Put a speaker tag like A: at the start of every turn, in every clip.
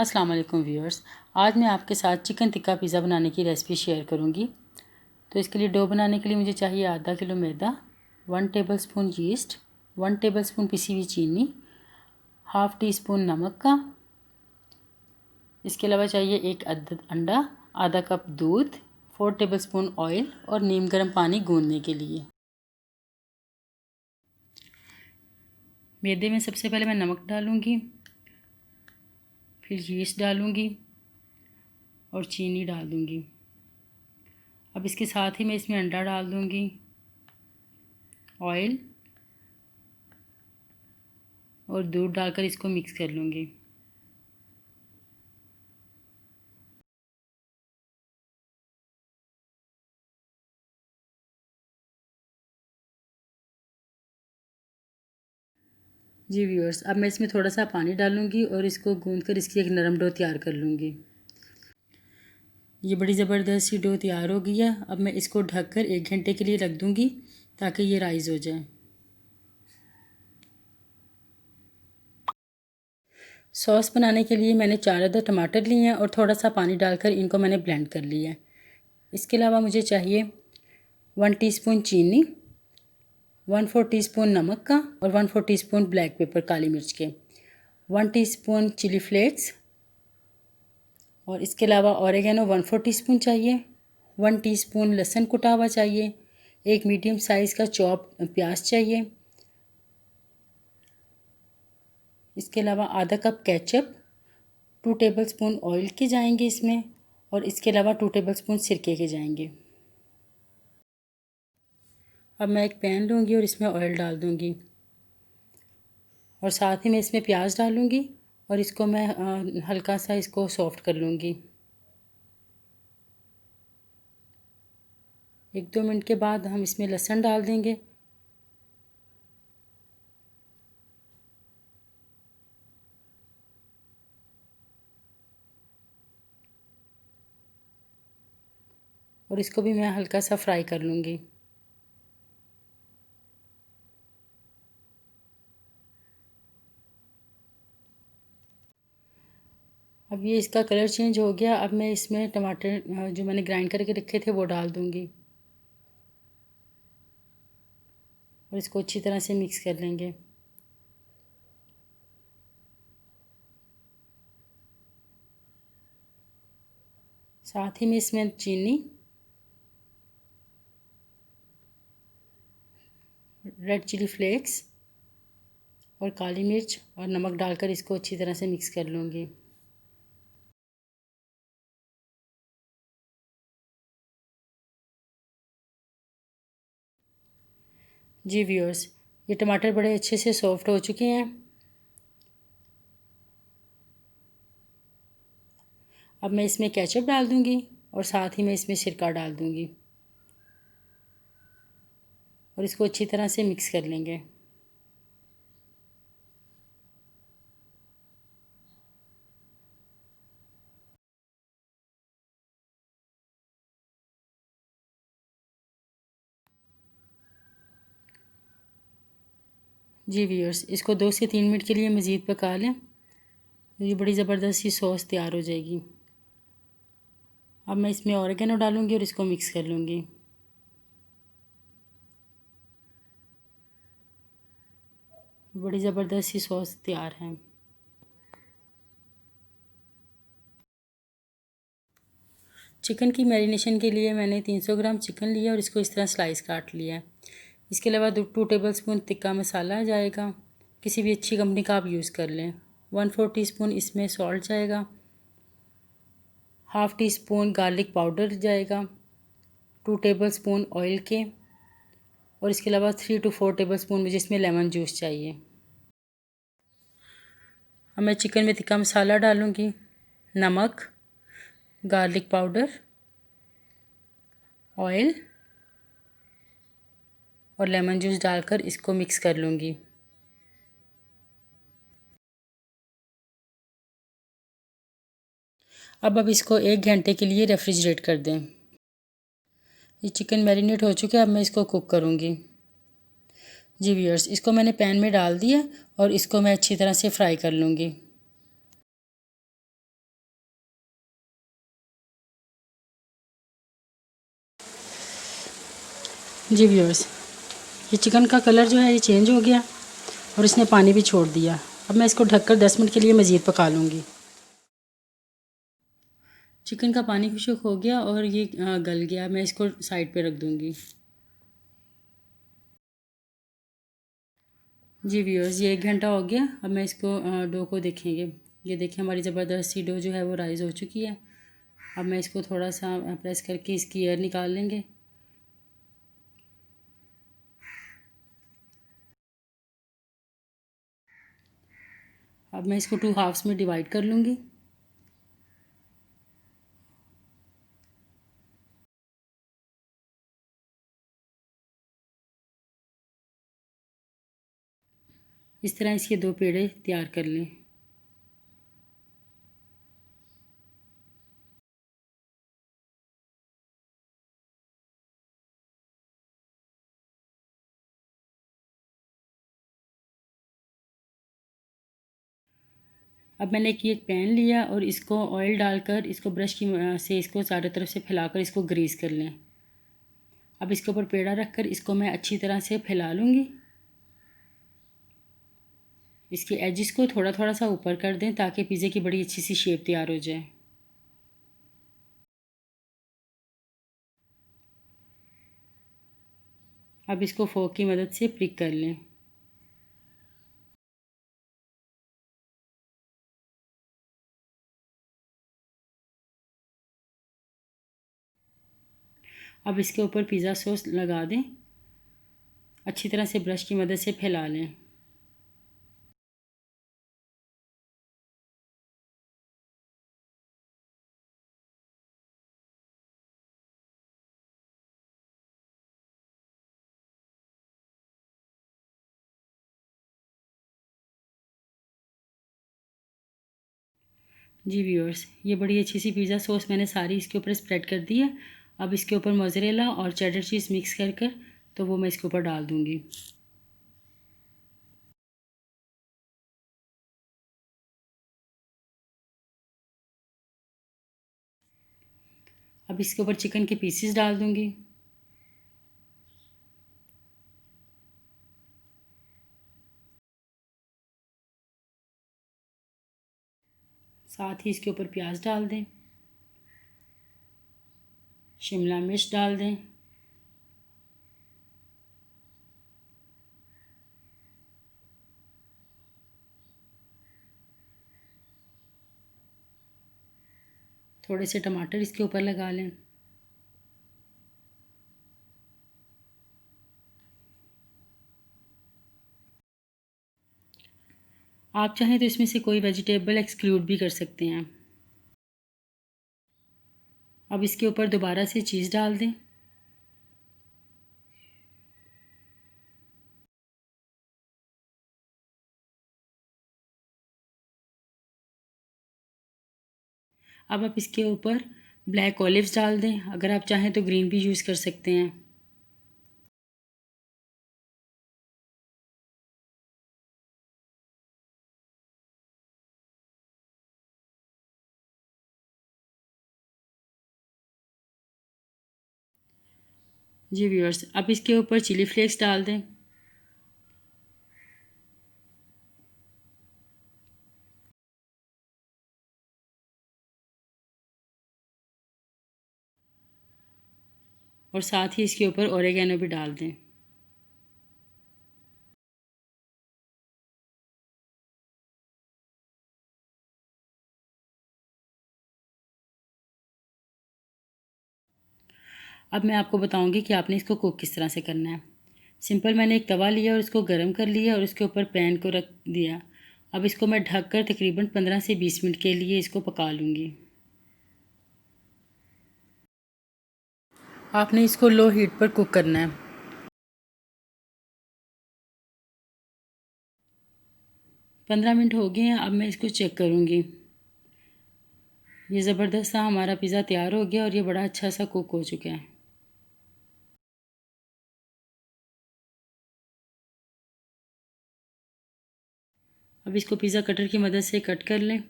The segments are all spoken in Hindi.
A: अस्सलाम वालेकुम व्यूअर्स। आज मैं आपके साथ चिकन टिक्का पिज़्ज़ा बनाने की रेसिपी शेयर करूंगी। तो इसके लिए डो बनाने के लिए मुझे चाहिए आधा किलो मैदा, 1 टेबलस्पून यीस्ट, 1 टेबलस्पून पिसी हुई चीनी, हाफ़ टी स्पून नमक का। इसके अलावा चाहिए एक अंडा, आधा कप दूध, 4 टेबलस्पून ऑयल और नीम गर्म पानी गूंदने के लिए। मैदे में सबसे पहले मैं नमक डालूंगी, फिर यीस्ट डालूंगी और चीनी डाल दूंगी। अब इसके साथ ही मैं इसमें अंडा डाल दूंगी, ऑयल और दूध डालकर इसको मिक्स कर लूँगी। जी व्यूअर्स, अब मैं इसमें थोड़ा सा पानी डालूँगी और इसको गूंद कर इसकी एक नरम डो तैयार कर लूँगी। ये बड़ी ज़बरदस्त सी डो तैयार हो गई है। अब मैं इसको ढककर 1 घंटे के लिए रख दूँगी ताकि ये राइज़ हो जाए। सॉस बनाने के लिए मैंने 4 अदद टमाटर लिए हैं और थोड़ा सा पानी डालकर इनको मैंने ब्लेंड कर लिया है। इसके अलावा मुझे चाहिए 1 टीस्पून चीनी, 1/4 टीस्पून नमक का और 1/4 टीस्पून ब्लैक पेपर काली मिर्च के, 1 टीस्पून चिली फ्लेक्स और इसके अलावा ऑरिगेनो 1/4 टीस्पून चाहिए, 1 टीस्पून लहसुन कुटा हुआ चाहिए, एक मीडियम साइज़ का चॉप प्याज चाहिए। इसके अलावा आधा कप केचप, 2 टेबलस्पून ऑयल के जाएंगे इसमें और इसके अलावा 2 टेबलस्पून सिरके के जाएंगे। अब मैं एक पैन लूँगी और इसमें ऑयल डाल दूँगी और साथ ही मैं इसमें प्याज डालूँगी और इसको मैं हल्का सा इसको सॉफ्ट कर लूँगी। 1-2 मिनट के बाद हम इसमें लहसुन डाल देंगे और इसको भी मैं हल्का सा फ्राई कर लूँगी। अब ये इसका कलर चेंज हो गया। अब मैं इसमें टमाटर जो मैंने ग्राइंड करके रखे थे वो डाल दूँगी और इसको अच्छी तरह से मिक्स कर लेंगे। साथ ही में इसमें चीनी, रेड चिली फ्लेक्स और काली मिर्च और नमक डालकर इसको अच्छी तरह से मिक्स कर लूँगी। जी व्यूअर्स, ये टमाटर बड़े अच्छे से सॉफ्ट हो चुके हैं। अब मैं इसमें केचप डाल दूँगी और साथ ही मैं इसमें सिरका डाल दूँगी और इसको अच्छी तरह से मिक्स कर लेंगे। जी व्यूअर्स, इसको 2 से 3 मिनट के लिए मज़ीद पका लें। ये बड़ी ज़बरदस्त सी सॉस तैयार हो जाएगी। अब मैं इसमें ऑरिगेनो डालूँगी और इसको मिक्स कर लूँगी। बड़ी ज़बरदस्त सी सॉस तैयार है। चिकन की मैरिनेशन के लिए मैंने 300 ग्राम चिकन लिया और इसको इस तरह स्लाइस काट लिया है। इसके अलावा 2 टेबलस्पून टिक्का मसाला जाएगा, किसी भी अच्छी कंपनी का आप यूज़ कर लें। 1/4 टीस्पून इसमें सॉल्ट जाएगा, half tea spoon garlic powder जाएगा, 2 टेबलस्पून ऑयल के और इसके अलावा 3 to 4 टेबलस्पून मुझे इसमें लेमन जूस चाहिए। अब मैं चिकन में टिक्का मसाला डालूँगी, नमक, गार्लिक पाउडर, ऑयल और लेमन जूस डालकर इसको मिक्स कर लूँगी। अब इसको 1 घंटे के लिए रेफ्रिजरेट कर दें। ये चिकन मैरिनेट हो चुके हैं। अब मैं इसको कुक करूँगी। जी व्यूअर्स, इसको मैंने पैन में डाल दिया और इसको मैं अच्छी तरह से फ्राई कर लूँगी। जी व्यूअर्स, ये चिकन का कलर जो है ये चेंज हो गया और इसने पानी भी छोड़ दिया। अब मैं इसको ढककर 10 मिनट के लिए मज़ीद पका लूँगी। चिकन का पानी खुश्क हो गया और ये गल गया। मैं इसको साइड पे रख दूँगी। जी व्यूअर्स, ये 1 घंटा हो गया। अब मैं इसको डो को देखेंगे। ये देखिए हमारी ज़बरदस्त सी डो जो है वो राइज़ हो चुकी है। अब मैं इसको थोड़ा सा प्रेस करके इसकी एयर निकाल लेंगे। अब मैं इसको 2 हाफ्स में डिवाइड कर लूँगी। इस तरह इसके 2 पेड़े तैयार कर लें। अब मैंने एक पैन लिया और इसको ऑयल डालकर इसको ब्रश की से इसको चारों तरफ से फैलाकर इसको ग्रीस कर लें। अब इसके ऊपर पेड़ा रखकर इसको मैं अच्छी तरह से फैला लूँगी। इसके एजिस को थोड़ा थोड़ा सा ऊपर कर दें ताकि पिज़्ज़े की बड़ी अच्छी सी शेप तैयार हो जाए। अब इसको फोक की मदद से प्रिक कर लें। अब इसके ऊपर पिज़्ज़ा सॉस लगा दें। अच्छी तरह से ब्रश की मदद से फैला लें। जी व्यूअर्स, ये बड़ी अच्छी सी पिज़्ज़ा सॉस मैंने सारी इसके ऊपर स्प्रेड कर दी है। अब इसके ऊपर मोज़रेला और चेडर चीज़ मिक्स कर कर तो वो मैं इसके ऊपर डाल दूँगी। अब इसके ऊपर चिकन के पीसेस डाल दूँगी। साथ ही इसके ऊपर प्याज डाल दें, शिमला मिर्च डाल दें, थोड़े से टमाटर इसके ऊपर लगा लें। आप चाहें तो इसमें से कोई वेजिटेबल एक्सक्लूड भी कर सकते हैं। अब इसके ऊपर दोबारा से चीज़ डाल दें। अब आप इसके ऊपर ब्लैक ऑलिव्स डाल दें। अगर आप चाहें तो ग्रीन भी यूज़ कर सकते हैं। जी व्यूअर्स, अब इसके ऊपर चिली फ्लेक्स डाल दें। और साथ ही इसके ऊपर ओरेगैनो भी डाल दें। अब मैं आपको बताऊंगी कि आपने इसको कुक किस तरह से करना है। सिंपल मैंने एक तवा लिया और इसको गर्म कर लिया और उसके ऊपर पैन को रख दिया। अब इसको मैं ढककर तकरीबन 15 से 20 मिनट के लिए इसको पका लूँगी। आपने इसको लो हीट पर कुक करना है। 15 मिनट हो गए हैं। अब मैं इसको चेक करूँगी। ये ज़बरदस्त सा हमारा पिज़्ज़ा तैयार हो गया और ये बड़ा अच्छा सा कुक हो चुका है। अब इसको पिज़्ज़ा कटर की मदद से कट कर लें।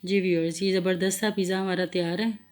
A: जी व्यूअर्स, ये ज़बरदस्त सा पिज़्ज़ा हमारा तैयार है।